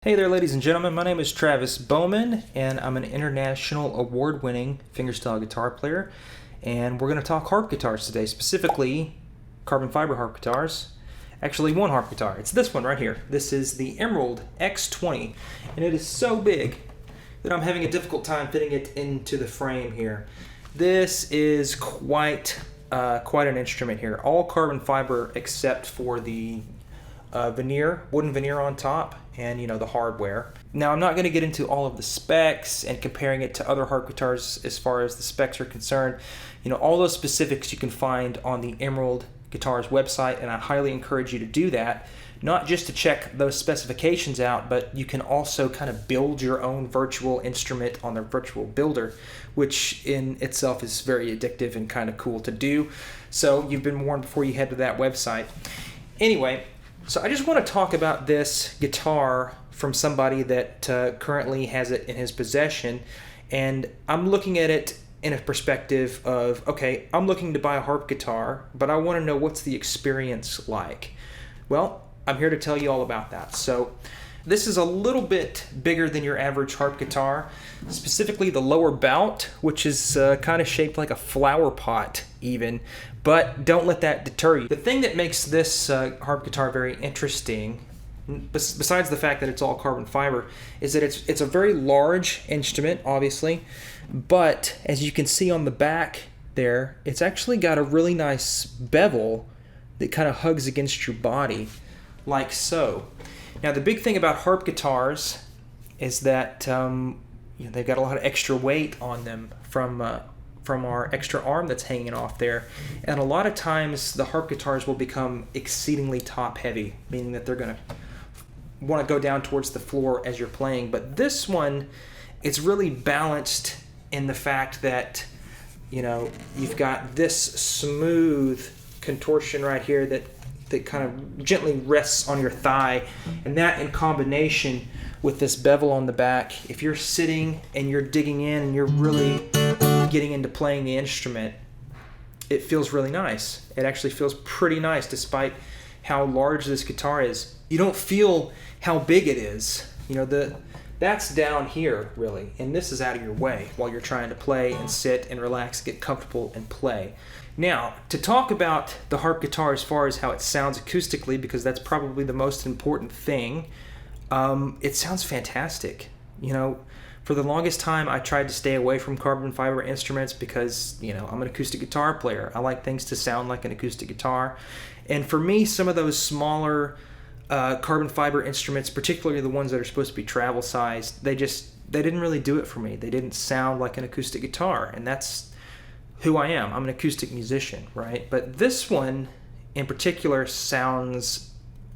Hey there, ladies and gentlemen. My name is Travis Bowman, and I'm an international award-winning fingerstyle guitar player. And we're going to talk harp guitars today, specifically carbon fiber harp guitars. Actually, one harp guitar. It's this one right here. This is the Emerald X20, and it is so big that I'm having a difficult time fitting it into the frame here. This is quite an instrument here. All carbon fiber except for the wooden veneer on top, and the hardware. Now, I'm not going to get into all of the specs and comparing it to other harp guitars as far as the specs are concerned. All those specifics you can find on the Emerald Guitars website, and I highly encourage you to do that, not just to check those specifications out, but you can also kind of build your own virtual instrument on their virtual builder, which in itself is very addictive and kind of cool to do. So you've been warned before you head to that website. Anyway, so I just want to talk about this guitar from somebody that currently has it in his possession, and I'm looking at it in a perspective of, okay, I'm looking to buy a harp guitar, but I want to know what's the experience like. Well, I'm here to tell you all about that. So this is a little bit bigger than your average harp guitar, specifically the lower bout, which is kind of shaped like a flower pot even, but don't let that deter you. The thing that makes this harp guitar very interesting, besides the fact that it's all carbon fiber, is that it's a very large instrument, obviously, but as you can see on the back there, it's actually got a really nice bevel that kind of hugs against your body, like so. Now, the big thing about harp guitars is that they've got a lot of extra weight on them from our extra arm that's hanging off there. And a lot of times the harp guitars will become exceedingly top heavy, meaning that they're going to want to go down towards the floor as you're playing. But this one, it's really balanced in the fact that you've got this smooth contortion right here that kind of gently rests on your thigh, and that in combination with this bevel on the back, if you're sitting and you're digging in and you're really getting into playing the instrument, it feels really nice. It actually feels pretty nice despite how large this guitar is. You don't feel how big it is. That's down here really, and this is out of your way while you're trying to play and sit and relax, get comfortable and play. Now, to talk about the harp guitar as far as how it sounds acoustically, because that's probably the most important thing, it sounds fantastic. For the longest time, I tried to stay away from carbon fiber instruments because, I'm an acoustic guitar player. I like things to sound like an acoustic guitar. And for me, some of those smaller carbon fiber instruments, particularly the ones that are supposed to be travel sized, they didn't really do it for me. They didn't sound like an acoustic guitar, and that's who I am. I'm an acoustic musician, right? But this one in particular sounds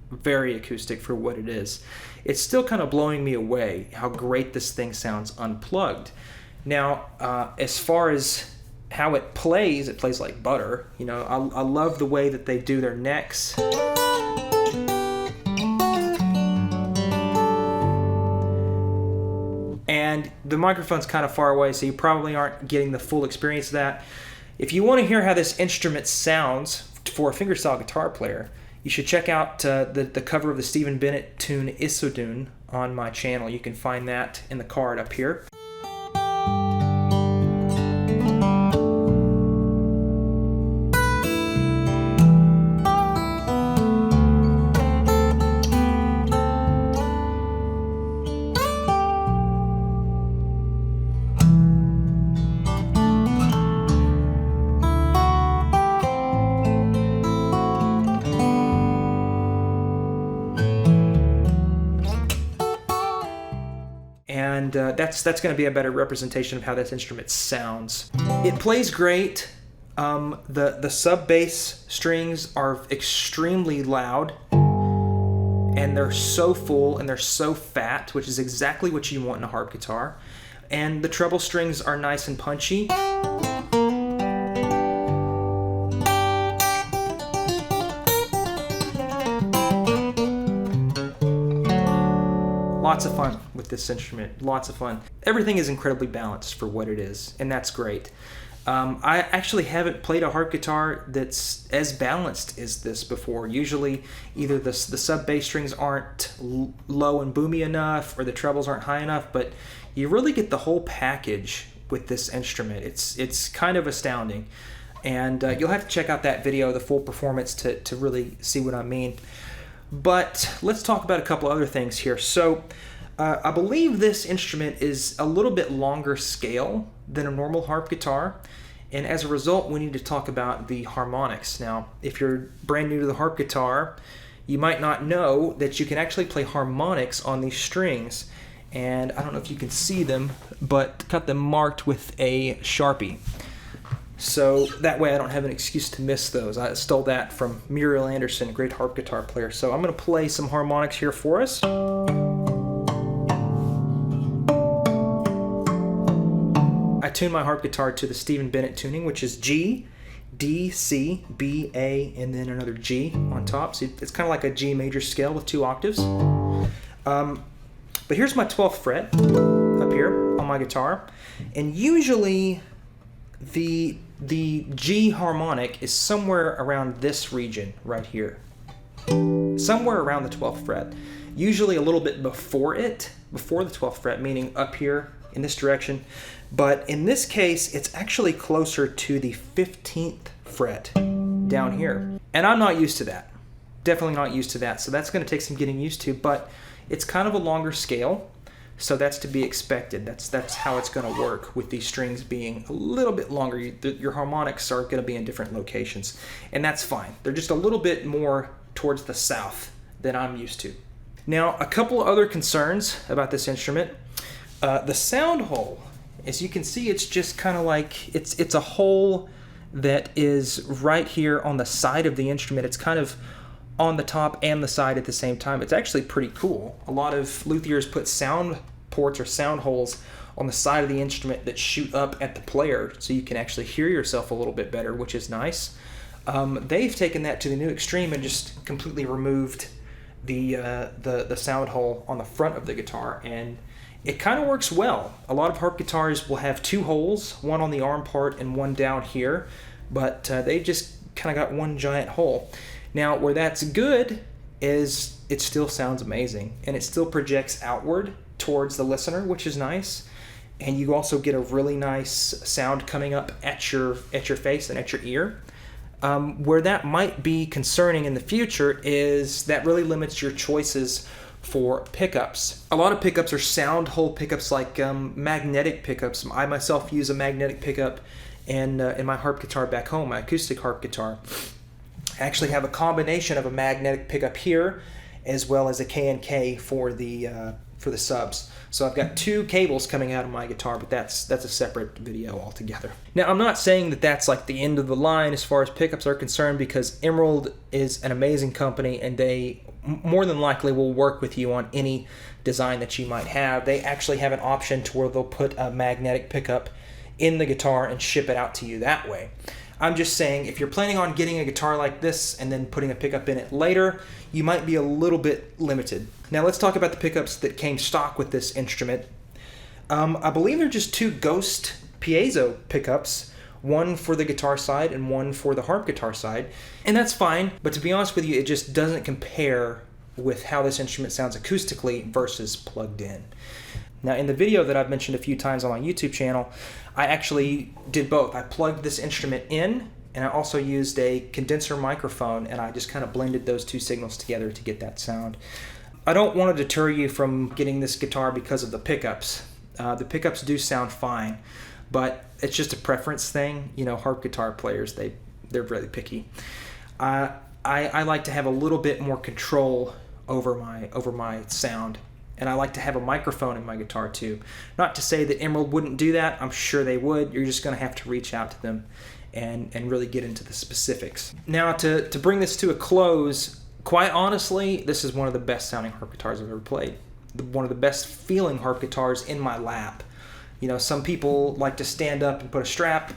very acoustic for what it is. It's still kind of blowing me away how great this thing sounds unplugged. Now, as far as how it plays like butter. I love the way that they do their necks. And the microphone's kind of far away, so you probably aren't getting the full experience of that. If you want to hear how this instrument sounds for a fingerstyle guitar player, you should check out the cover of the Stephen Bennett tune Isodune on my channel. You can find that in the card up here. And that's going to be a better representation of how this instrument sounds. It plays great. The sub bass strings are extremely loud, and they're so full and they're so fat, which is exactly what you want in a harp guitar. And the treble strings are nice and punchy. Lots of fun with this instrument, lots of fun. Everything is incredibly balanced for what it is, and that's great. I actually haven't played a harp guitar that's as balanced as this before. Usually either the sub bass strings aren't low and boomy enough or the trebles aren't high enough, but you really get the whole package with this instrument. It's kind of astounding. And you'll have to check out that video, the full performance, to really see what I mean. But let's talk about a couple other things here. So I believe this instrument is a little bit longer scale than a normal harp guitar, and as a result we need to talk about the harmonics. Now, if you're brand new to the harp guitar, you might not know that you can actually play harmonics on these strings, and I don't know if you can see them, but got them marked with a Sharpie. So that way I don't have an excuse to miss those. I stole that from Muriel Anderson, a great harp guitar player. So I'm going to play some harmonics here for us. I tune my harp guitar to the Stephen Bennett tuning, which is G, D, C, B, A, and then another G on top. So it's kind of like a G major scale with 2 octaves. But here's my 12th fret up here on my guitar. And usually the G harmonic is somewhere around this region right here. Somewhere around the 12th fret. Usually a little bit before the 12th fret, meaning up here in this direction. But in this case, it's actually closer to the 15th fret down here. And I'm not used to that. Definitely not used to that. So that's going to take some getting used to, but it's kind of a longer scale. So that's to be expected. That's how it's going to work with these strings being a little bit longer. Your harmonics are going to be in different locations, and that's fine. They're just a little bit more towards the south than I'm used to. Now, a couple other concerns about this instrument. The sound hole, as you can see, it's just kind of like, it's a hole that is right here on the side of the instrument. It's kind of on the top and the side at the same time. It's actually pretty cool. A lot of luthiers put sound ports or sound holes on the side of the instrument that shoot up at the player so you can actually hear yourself a little bit better, which is nice. They've taken that to the new extreme and just completely removed the sound hole on the front of the guitar, and it kind of works well. A lot of harp guitars will have 2 holes, one on the arm part and one down here, but they just kind of got one giant hole. Now, where that's good is it still sounds amazing, and it still projects outward towards the listener, which is nice. And you also get a really nice sound coming up at your face and at your ear. Where that might be concerning in the future is that really limits your choices for pickups. A lot of pickups are sound hole pickups, like magnetic pickups. I myself use a magnetic pickup in my harp guitar back home, my acoustic harp guitar. I actually have a combination of a magnetic pickup here as well as a K&K for the subs. So I've got 2 cables coming out of my guitar, but that's a separate video altogether. Now, I'm not saying that that's like the end of the line as far as pickups are concerned, because Emerald is an amazing company and they more than likely will work with you on any design that you might have. They actually have an option to where they'll put a magnetic pickup in the guitar and ship it out to you that way. I'm just saying, if you're planning on getting a guitar like this and then putting a pickup in it later, you might be a little bit limited. Now let's talk about the pickups that came stock with this instrument. I believe they're just 2 Ghost piezo pickups, one for the guitar side and one for the harp guitar side. And that's fine, but to be honest with you, it just doesn't compare with how this instrument sounds acoustically versus plugged in. Now, in the video that I've mentioned a few times on my YouTube channel, I actually did both. I plugged this instrument in, and I also used a condenser microphone, and I just kind of blended those 2 signals together to get that sound. I don't want to deter you from getting this guitar because of the pickups. The pickups do sound fine, but it's just a preference thing. You know, harp guitar players, they're really picky. I like to have a little bit more control over my sound. And I like to have a microphone in my guitar too. Not to say that Emerald wouldn't do that. I'm sure they would. You're just going to have to reach out to them and really get into the specifics. Now, to bring this to a close, quite honestly, this is one of the best sounding harp guitars I've ever played. One of the best feeling harp guitars in my lap. You know, some people like to stand up and put a strap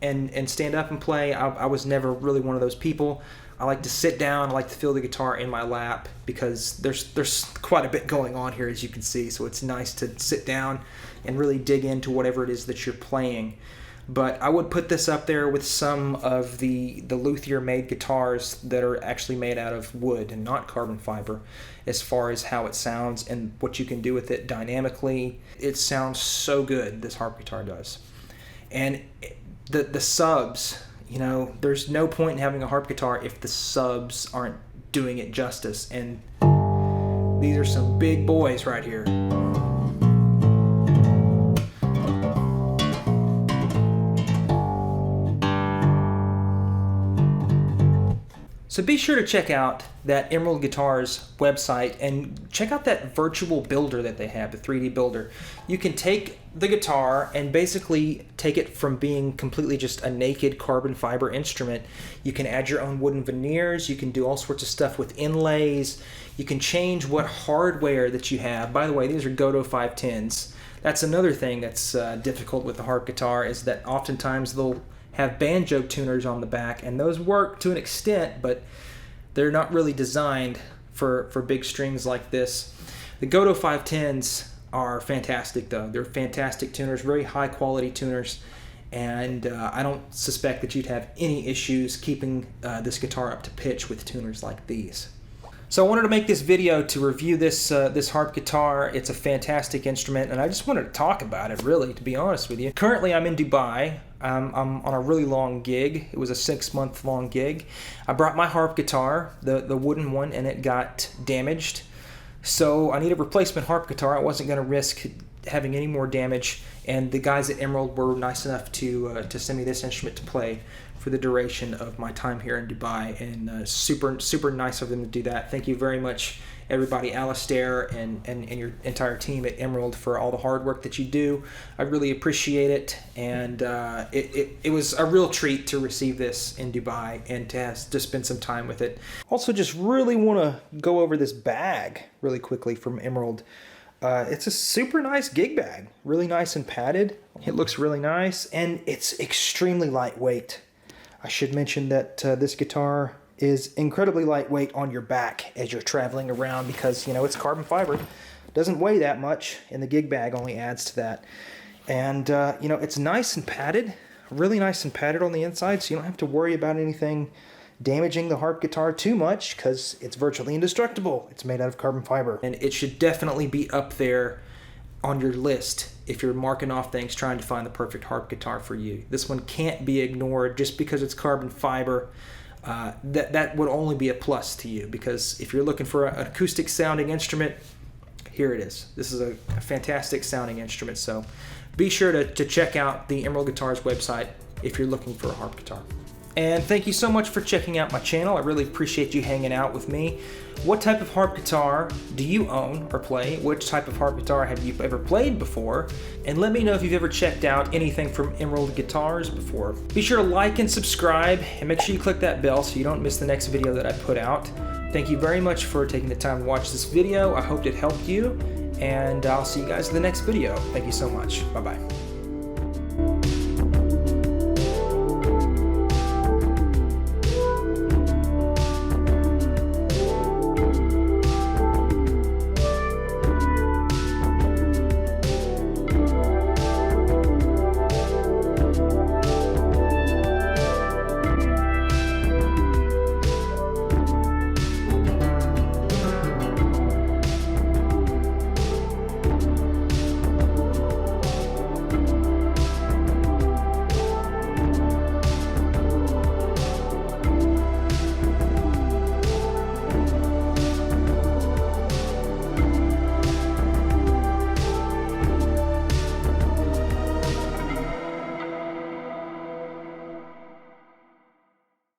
and stand up and play. I was never really one of those people. I like to sit down. I like to feel the guitar in my lap because there's quite a bit going on here, as you can see. So it's nice to sit down and really dig into whatever it is that you're playing. but I would put this up there with some of the luthier made guitars that are actually made out of wood and not carbon fiber, as far as how it sounds and what you can do with it dynamically. It sounds so good, this harp guitar does. And the subs, you know, there's no point in having a harp guitar if the subs aren't doing it justice, and these are some big boys right here. So be sure to check out that Emerald Guitars website and check out that virtual builder that they have, the 3D builder. You can take the guitar and basically take it from being completely just a naked carbon fiber instrument. You can add your own wooden veneers, you can do all sorts of stuff with inlays, you can change what hardware that you have. By the way, these are Goto 510s. That's another thing that's difficult with the harp guitar, is that oftentimes they'll have banjo tuners on the back, and those work to an extent, but they're not really designed for big strings like this. The Goto 510s are fantastic though. They're fantastic tuners, very high quality tuners, and I don't suspect that you'd have any issues keeping this guitar up to pitch with tuners like these. So I wanted to make this video to review this harp guitar. It's a fantastic instrument, and I just wanted to talk about it, really, to be honest with you. Currently, I'm in Dubai. I'm on a really long gig. It was a 6-month long gig. I brought my harp guitar, the wooden one, and it got damaged. So I need a replacement harp guitar. I wasn't going to risk having any more damage, and the guys at Emerald were nice enough to send me this instrument to play for the duration of my time here in Dubai, and super nice of them to do that. Thank you very much, everybody, Alistair and your entire team at Emerald, for all the hard work that you do. I really appreciate it, and it was a real treat to receive this in Dubai and to spend some time with it. Also, just really want to go over this bag really quickly from Emerald. It's a super nice gig bag, really nice and padded. It looks really nice, and it's extremely lightweight. I should mention that this guitar is incredibly lightweight on your back as you're traveling around, because, you know, it's carbon fiber. It doesn't weigh that much, and the gig bag only adds to that. And, you know, it's nice and padded, really nice and padded on the inside, so you don't have to worry about anything damaging the harp guitar too much, because it's virtually indestructible. It's made out of carbon fiber. And it should definitely be up there on your list if you're marking off things trying to find the perfect harp guitar for you. This one can't be ignored just because it's carbon fiber. That would only be a plus to you, because if you're looking for an acoustic sounding instrument, here it is. This is a fantastic sounding instrument, so be sure to check out the Emerald Guitars website if you're looking for a harp guitar. And thank you so much for checking out my channel. I really appreciate you hanging out with me. What type of harp guitar do you own or play? Which type of harp guitar have you ever played before? And let me know if you've ever checked out anything from Emerald Guitars before. Be sure to like and subscribe, and make sure you click that bell so you don't miss the next video that I put out. Thank you very much for taking the time to watch this video. I hope it helped you, and I'll see you guys in the next video. Thank you so much. Bye-bye.